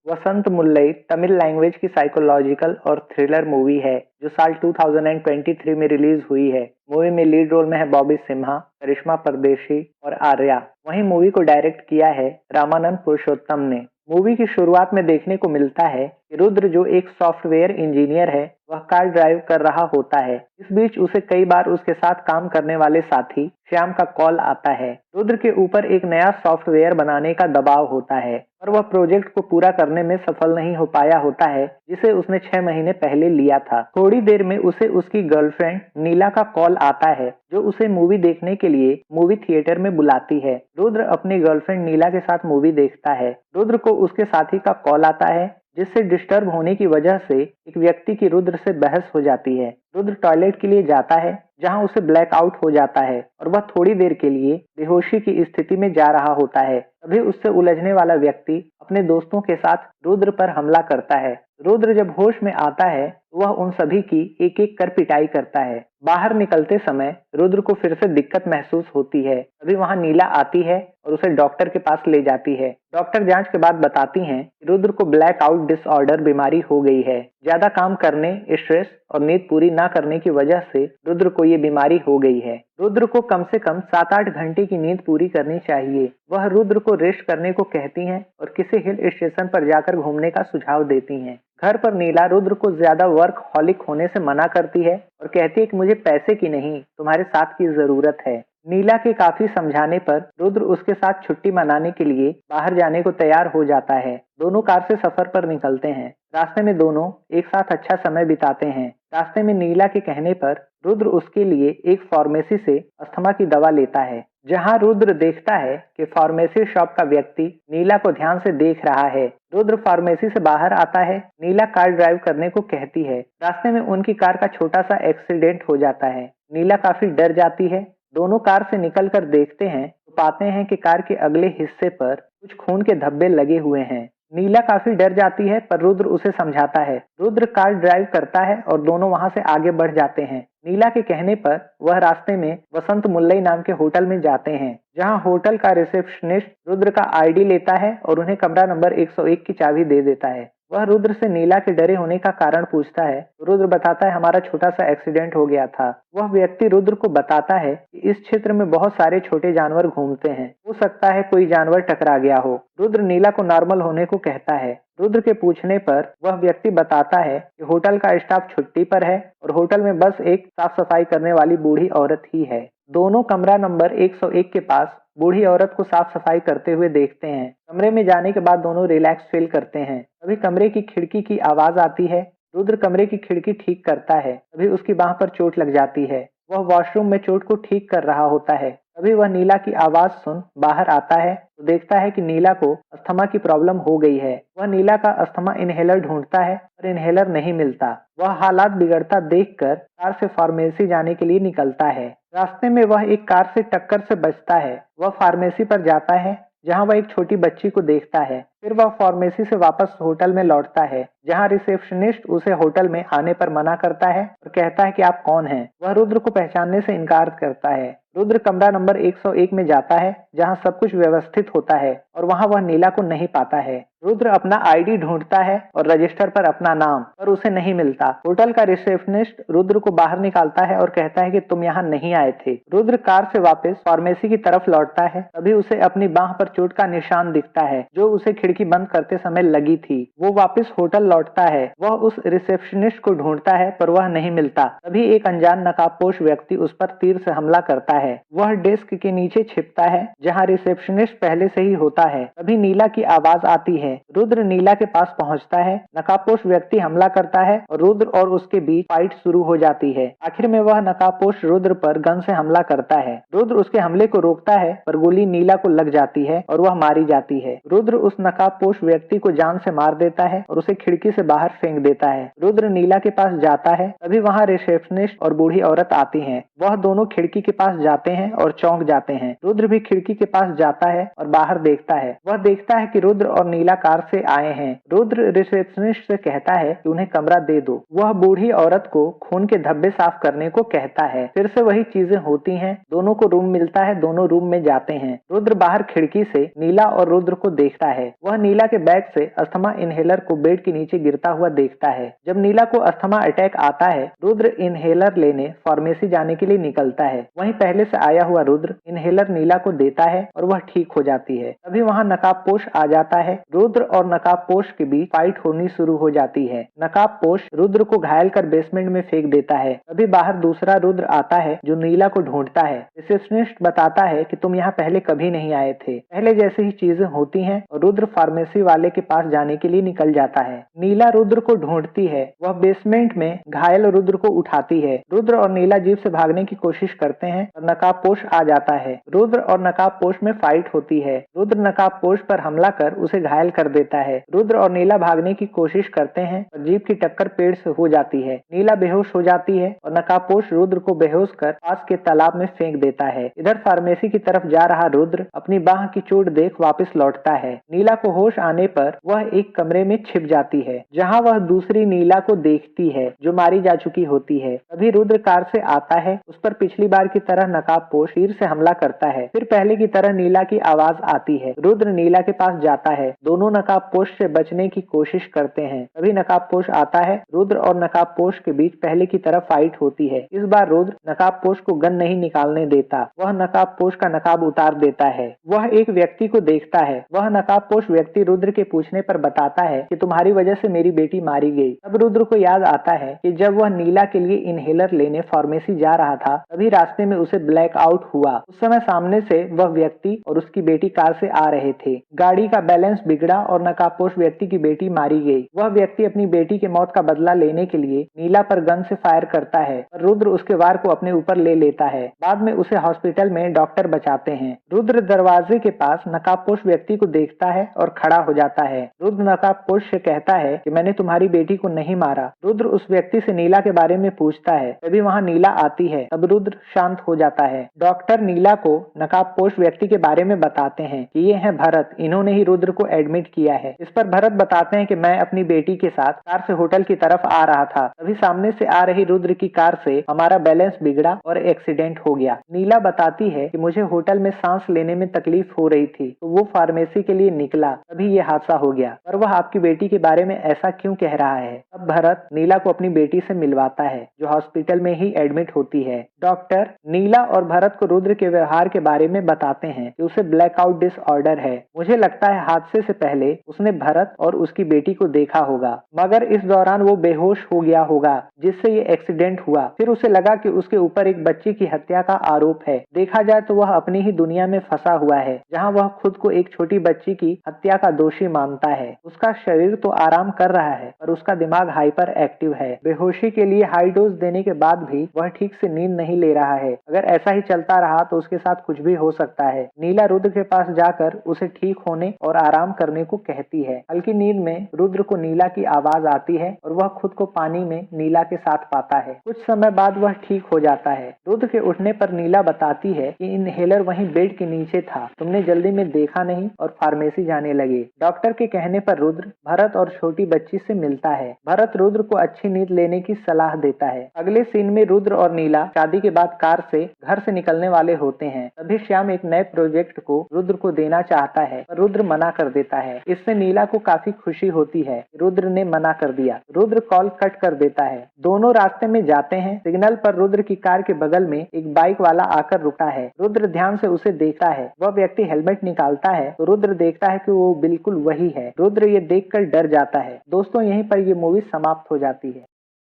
वसंत Mullai Tamil language की psychological और thriller movie है जो साल 2023 में रिलीज हुई है। मूवी में लीड रोल में है बॉबी सिम्हा, करिश्मा परदेशी और आर्या। वहीं मूवी को डायरेक्ट किया है रामानंद पुरुषोत्तम ने। मूवी की शुरुआत में देखने को मिलता है कि रुद्र जो एक सॉफ्टवेयर इंजीनियर है वह कार ड्राइव कर रहा होता है। इस बीच उसे कई बार उसके साथ काम करने वाले साथी श्याम का कॉल आता है। रुद्र के ऊपर एक नया सॉफ्टवेयर बनाने का दबाव होता है पर वह प्रोजेक्ट को पूरा करने में सफल नहीं हो पाया होता है जिसे उसने 6 महीने पहले लिया था। थोड़ी देर में उसे उसकी गर्लफ्रेंड नीला का कॉल आता है जो उसे मूवी देखने के लिए मूवी थिएटर में बुलाती है। रुद्र अपनी गर्लफ्रेंड नीला के साथ मूवी देखता है। रुद्र को उसके साथी का कॉल आता है जिससे डिस्टर्ब होने की वजह से एक व्यक्ति की रुद्र से बहस हो जाती है। रुद्र टॉयलेट के लिए जाता है जहां उसे ब्लैकआउट हो जाता है और वह थोड़ी देर के लिए बेहोशी की स्थिति में जा रहा होता है। तभी उससे उलझने वाला व्यक्ति अपने दोस्तों के साथ रुद्र पर हमला करता है। रुद्र जब होश में आता है तो वह उन सभी की एक एक कर पिटाई करता है। बाहर निकलते समय रुद्र को फिर से दिक्कत महसूस होती है। अभी वहां नीला आती है और उसे डॉक्टर के पास ले जाती है। डॉक्टर जांच के बाद बताती हैं कि रुद्र को ब्लैकआउट डिसऑर्डर बीमारी हो गई है। ज्यादा काम करने, स्ट्रेस और नींद पूरी ना करने की वजह से रुद्र को ये बीमारी हो गई है। रुद्र को कम से कम 7-8 घंटे की नींद पूरी करनी चाहिए। वह रुद्र को रेस्ट करने को कहती हैं और किसी हिल स्टेशन पर जाकर घूमने का सुझाव देती हैं। घर पर नीला रुद्र को ज्यादा वर्क हॉलिक होने से मना करती है और कहती है कि मुझे पैसे की नहीं, तुम्हारे साथ की जरूरत है। नीला के काफी समझाने पर रुद्र उसके साथ छुट्टी मनाने के लिए बाहर जाने को तैयार हो जाता है। दोनों कार से सफर पर निकलते हैं। रास्ते में दोनों एक साथ अच्छा समय बिताते हैं। रास्ते में नीला के कहने पर रुद्र उसके लिए एक फार्मेसी से अस्थमा की दवा लेता है। जहां रुद्र देखता है कि फार्मेसी शॉप का व्यक्ति नीला को ध्यान से देख रहा है। रुद्र फार्मेसी से बाहर आता है। नीला कार ड्राइव करने को कहती है। रास्ते में उनकी कार का छोटा सा एक्सीडेंट हो जाता है। नीला काफी डर जाती है। दोनों कार से निकलकर देखते हैं तो पाते हैं कि कार के अगले हिस्से पर कुछ खून के धब्बे लगे हुए हैं। नीला काफी डर जाती है पर रुद्र उसे समझाता है। रुद्र कार ड्राइव करता है और दोनों वहां से आगे बढ़ जाते हैं। नीला के कहने पर वह रास्ते में वसंत मुल्लई नाम के होटल में जाते हैं जहां होटल का रिसेप्शनिस्ट रुद्र का आईडी लेता है और उन्हें कमरा नंबर 101 की चाबी दे देता है। वह रुद्र से नीला के डरे होने का कारण पूछता है। रुद्र बताता है हमारा छोटा सा एक्सीडेंट हो गया था। वह व्यक्ति रुद्र को बताता है कि इस क्षेत्र में बहुत सारे छोटे जानवर घूमते हैं, हो सकता है कोई जानवर टकरा गया हो। रुद्र नीला को नॉर्मल होने को कहता है। रुद्र के पूछने पर वह व्यक्ति बताता है कि होटल का स्टाफ छुट्टी पर है और होटल में बस एक साफ सफाई करने वाली बूढ़ी औरत ही है। दोनों कमरा नंबर 101 के पास बूढ़ी औरत को साफ सफाई करते हुए देखते हैं। कमरे में जाने के बाद दोनों रिलैक्स फील करते हैं। तभी कमरे की खिड़की की आवाज आती है। रुद्र कमरे की खिड़की ठीक करता है। तभी उसकी बांह पर चोट लग जाती है। वह वॉशरूम में चोट को ठीक कर रहा होता है। तभी वह नीला की आवाज सुन बाहर आता है तो देखता है कि नीला को अस्थमा की प्रॉब्लम हो गई है। वह नीला का अस्थमा इनहेलर ढूंढता है पर इनहेलर नहीं मिलता। वह हालात बिगड़ता देखकर कार से फार्मेसी जाने के लिए निकलता है। रास्ते में वह एक कार से टक्कर से बचता है। वह फार्मेसी पर जाता है जहां वह एक छोटी बच्ची को देखता है। फिर वह फार्मेसी से वापस होटल में लौटता है जहां रिसेप्शनिस्ट उसे होटल में आने पर मना करता है और कहता है कि आप कौन हैं। वह रुद्र को पहचानने से इनकार करता है। रुद्र कमरा नंबर 101 में जाता है जहां सब कुछ व्यवस्थित होता है और वहां वह नीला को नहीं पाता है। रुद्र अपना आईडी ढूंढता है और रजिस्टर पर अपना नाम, पर उसे नहीं मिलता। होटल का रिसेप्शनिस्ट रुद्र को बाहर निकालता है और कहता है कि तुम यहाँ नहीं आए थे। रुद्र कार से वापस फार्मेसी की तरफ लौटता है। तभी उसे अपनी बांह पर चोट का निशान दिखता है जो उसे खिड़की बंद करते समय लगी थी। वो वापस होटल लौटता है। वह उस रिसेप्शनिस्ट को ढूंढता है पर वह नहीं मिलता। तभी एक अनजान नकाबपोश व्यक्ति उस पर तीर से हमला करता है। वह डेस्क के नीचे छिपता है जहाँ रिसेप्शनिस्ट पहले से ही होता है। तभी नीला की आवाज आती है। रुद्र नीला के पास पहुंचता है। नकाबपोश व्यक्ति हमला करता है और रुद्र और उसके बीच फाइट शुरू हो जाती है। आखिर में वह नकाबपोश रुद्र पर गन से हमला करता है। रुद्र उसके हमले को रोकता है पर गोली नीला को लग जाती है और वह मारी जाती है। रुद्र उस नकाबपोश व्यक्ति को जान से मार देता है और उसे खिड़की से बाहर फेंक देता है। रुद्र नीला के पास जाता है। तभी वहाँ रिसेप्शनिस्ट और बूढ़ी औरत आती है। वह दोनों खिड़की के पास जाते हैं और चौंक जाते हैं। रुद्र भी खिड़की के पास जाता है और बाहर देखता होता है। वह देखता है कि रुद्र और नीला कार से आए हैं। रुद्र रिसेप्शनिस्ट से कहता है कि उन्हें कमरा दे दो। वह बूढ़ी औरत को खून के धब्बे साफ करने को कहता है। फिर से वही चीजें होती हैं। दोनों को रूम मिलता है, दोनों रूम में जाते हैं। रुद्र बाहर खिड़की से नीला और रुद्र को देखता है। वह नीला के बैग से अस्थमा इनहेलर को बेड के नीचे गिरता हुआ देखता है। जब नीला को अस्थमा अटैक आता है, रुद्र इनहेलर लेने फार्मेसी जाने के लिए निकलता है। वहीं पहले से आया हुआ रुद्र इनहेलर नीला को देता है और वह ठीक हो जाती है। तभी वहां नकाबपोश आ जाता है। रुद्र और नकाबपोश के बीच फाइट होनी शुरू हो जाती है। नकाबपोश रुद्र को घायल कर बेसमेंट में फेंक देता है। तभी बाहर दूसरा रुद्र आता है जो नीला को ढूंढता है। रिसेप्शनिस्ट बताता है कि तुम यहाँ पहले कभी नहीं आए थे। पहले जैसे ही चीजें होती हैं और रुद्र फार्मेसी वाले के पास जाने के लिए निकल जाता है। नीला रुद्र को ढूंढती है। वह बेसमेंट में घायल रुद्र को उठाती है। रुद्र और नीला जीप से भागने की कोशिश करते हैं और नकाबपोश आ जाता है। रुद्र और नकाबपोश में फाइट होती है। रुद्र नकाबपोश पर हमला कर उसे घायल कर देता है। रुद्र और नीला भागने की कोशिश करते हैं और जीप की टक्कर पेड़ से हो जाती है। नीला बेहोश हो जाती है और नकाबपोश रुद्र को बेहोश कर पास के तालाब में फेंक देता है। इधर फार्मेसी की तरफ जा रहा रुद्र अपनी बाह की चोट देख वापस लौटता है। नीला को होश आने पर वह एक कमरे में छिप जाती है, जहां वह दूसरी नीला को देखती है जो मारी जा चुकी होती है। तभी रुद्र कार से आता है। उस पर पिछली बार की तरह नकाबपोश तीर से हमला करता है। फिर पहले की तरह नीला की आवाज आती है। रुद्र नीला के पास जाता है। दोनों नकाबपोश से बचने की कोशिश करते हैं। तभी नकाबपोश आता है। रुद्र और नकाबपोश के बीच पहले की तरह फाइट होती है। इस बार रुद्र नकाबपोश को गन नहीं निकालने देता। वह नकाबपोश का नकाब उतार देता है। वह एक व्यक्ति को देखता है। वह नकाबपोश व्यक्ति रुद्र के पूछने पर बताता है कि तुम्हारी वजह से मेरी बेटी मारी गई। तब रुद्र को याद आता है कि जब वह नीला के लिए इनहेलर लेने फार्मेसी जा रहा था, तभी रास्ते में उसे ब्लैकआउट हुआ। उस समय सामने से वह व्यक्ति और उसकी बेटी कार से आ रहे थे। गाड़ी का बैलेंस बिगड़ा और नकाबपोश व्यक्ति की बेटी मारी गई। वह व्यक्ति अपनी बेटी की मौत का बदला लेने के लिए नीला पर गन से फायर करता है और रुद्र उसके वार को अपने ऊपर ले लेता है। बाद में उसे हॉस्पिटल में डॉक्टर बचाते हैं। रुद्र दरवाजे के पास नकाबपोश व्यक्ति को देखता है और खड़ा हो जाता है। रुद्र नकाबपोश से कहता है कि मैंने तुम्हारी बेटी को नहीं मारा। रुद्र उस व्यक्ति से नीला के बारे में पूछता है। तभी वहां नीला आती है। तब रुद्र शांत हो जाता है। डॉक्टर नीला को नकाबपोश व्यक्ति के बारे में बताते हैं कि ये हैं भरत, इन्होंने ही रुद्र को एडमिट किया है। इस पर भरत बताते हैं कि मैं अपनी बेटी के साथ कार से होटल की तरफ आ रहा था। तभी सामने से आ रही रुद्र की कार से हमारा बैलेंस बिगड़ा और एक्सीडेंट हो गया। नीला बताती है कि मुझे होटल में सांस लेने में तकलीफ हो रही थी, तो वो फार्मेसी के लिए निकला, तभी ये हादसा हो गया। पर वह आपकी बेटी के बारे में ऐसा क्यों कह रहा है? अब भरत नीला को अपनी बेटी से मिलवाता है जो हॉस्पिटल में ही एडमिट होती है। डॉक्टर नीला और भरत को रुद्र के व्यवहार के बारे में बताते हैं कि उसे ब्लैकआउट डिसऑर्डर है। मुझे लगता है हादसे से पहले उसने भरत और उसकी बेटी को देखा होगा, मगर इस दौरान वो बेहोश हो गया होगा जिससे ये एक्सीडेंट हुआ। फिर उसे लगा कि उसके ऊपर एक बच्ची की हत्या का आरोप है। देखा जाए तो वह अपनी ही दुनिया में फंसा हुआ है, जहां वह खुद को एक छोटी बच्ची की हत्या का दोषी मानता है। उसका शरीर तो आराम कर रहा है पर उसका दिमाग हाइपर एक्टिव है। बेहोशी के लिए हाई डोज देने के बाद भी वह ठीक से नींद नहीं ले रहा है। अगर ऐसा ही चलता रहा तो उसके साथ कुछ भी हो सकता है। नीला रुद्र के पास जाकर उसे ठीक होने और आराम करने को कहती है। हल्की नींद में रुद्र को नीला की आवाज आती है और वह खुद को पानी में नीला के साथ पाता है। कुछ समय बाद वह ठीक हो जाता है। रुद्र के उठने पर नीला बताती है कि इनहेलर वहीं बेड के नीचे था, तुमने जल्दी में देखा नहीं और फार्मेसी जाने लगे। डॉक्टर के कहने पर रुद्र भरत और छोटी बच्ची से मिलता है। भरत रुद्र को अच्छी नींद लेने की सलाह देता है। अगले सीन में रुद्र और नीला शादी के बाद कार से घर से निकलने वाले होते हैं। तभी श्याम एक नए प्रोजेक्ट को रुद्र को देना चाहता है पर रुद्र मना कर देता है। इससे नीला को काफी खुशी होती है। रुद्र ने मना कर दिया। रुद्र कॉल कट कर देता है। दोनों रास्ते में जाते हैं। सिग्नल पर रुद्र की कार के बगल में एक बाइक वाला आकर रुकता है। रुद्र ध्यान से उसे देखता है। वह व्यक्ति हेलमेट निकालता है तो रुद्र देखता है कि वो बिल्कुल वही है। रुद्र ये देखकर डर जाता है। दोस्तों, यहीं पर ये मूवी समाप्त हो जाती है।